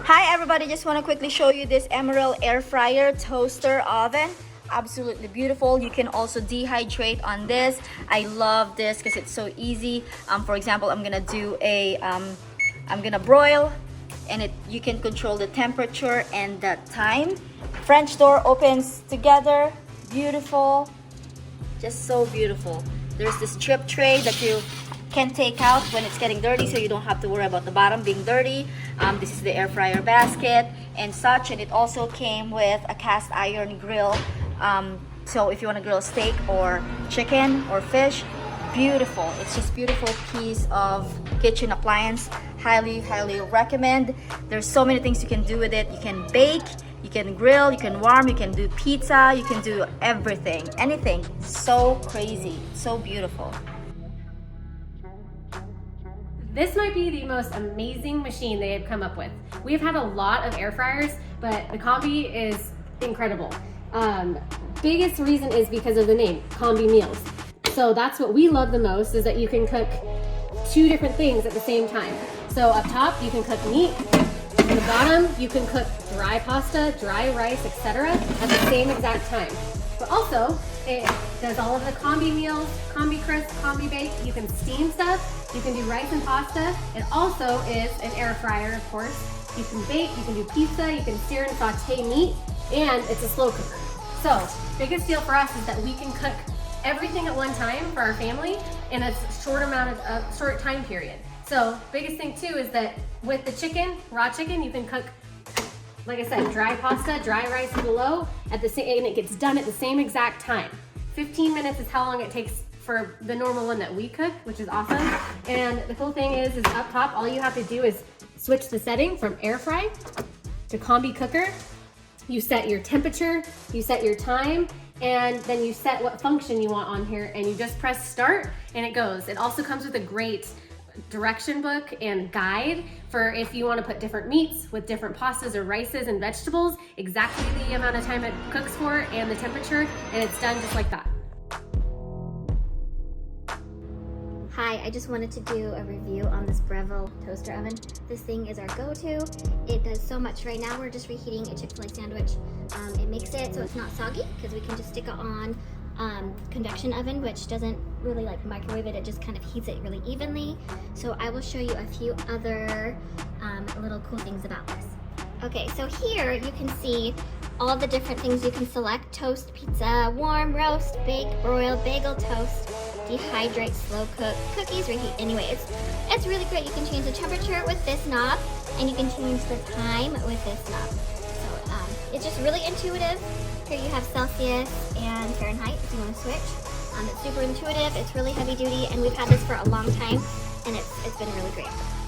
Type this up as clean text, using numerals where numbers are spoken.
Hi everybody, just want to quickly show you this Emeril air fryer toaster oven. Absolutely beautiful. You can also dehydrate on this. I love this because it's so easy. For example, I'm gonna do a I'm gonna broil, and you can control the temperature and the time. French door opens together. Beautiful, just so beautiful. There's this chip tray that you can take out when it's getting dirty, so you don't have to worry about the bottom being dirty. This is the air fryer basket and such, and it also came with a cast iron grill. So if you want to grill steak or chicken or fish, beautiful. It's just beautiful piece of kitchen appliance. Highly recommend. There's so many things you can do with it. You can bake, you can grill, you can warm, you can do pizza, you can do everything, anything. So crazy, so beautiful. This might be the most amazing machine they have come up with. We've had a lot of air fryers, but the Combi is incredible. Biggest reason is because of the name, Combi meals. So that's what we love the most, is that you can cook two different things at the same time. So up top, you can cook meat. At the bottom, you can cook dry pasta, dry rice, etc. at the same exact time. But also, it does all of the Combi meals, Combi crisp, Combi bake. You can steam stuff, you can do rice and pasta. It also is an air fryer, of course. You can bake, you can do pizza, you can sear and saute meat, and it's a slow cooker. So, biggest deal for us is that we can cook everything at one time for our family in a short time period. So, biggest thing too is that with the chicken, raw chicken, you can cook, like I said, dry pasta, dry rice below at the same, and it gets done at the same exact time. 15 minutes is how long it takes for the normal one that we cook, which is awesome. And the cool thing is up top, all you have to do is switch the setting from air fry to Combi cooker. You set your temperature, you set your time, and then you set what function you want on here, and you just press start and it goes. It also comes with a great direction book and guide for if you want to put different meats with different pastas or rices and vegetables, exactly the amount of time it cooks for and the temperature, and it's done just like that. Hi, I just wanted to do a review on this Breville toaster oven. This thing is our go-to. It does so much. Right now we're just reheating a Chick-fil-A sandwich. It makes it so it's not soggy because we can just stick it on convection oven, which doesn't really like microwave it, it just kind of heats it really evenly. So I will show you a few other little cool things about this. Okay, so here you can see all the different things you can select: toast, pizza, warm, roast, bake, broil, bagel, toast, dehydrate, slow cook, cookies, reheat. Anyway, it's really great. You can change the temperature with this knob, and you can change the time with this knob. So it's just really intuitive. Here you have Celsius and Fahrenheit if you want to switch. It's super intuitive. It's really heavy duty, and we've had this for a long time, and it's been really great.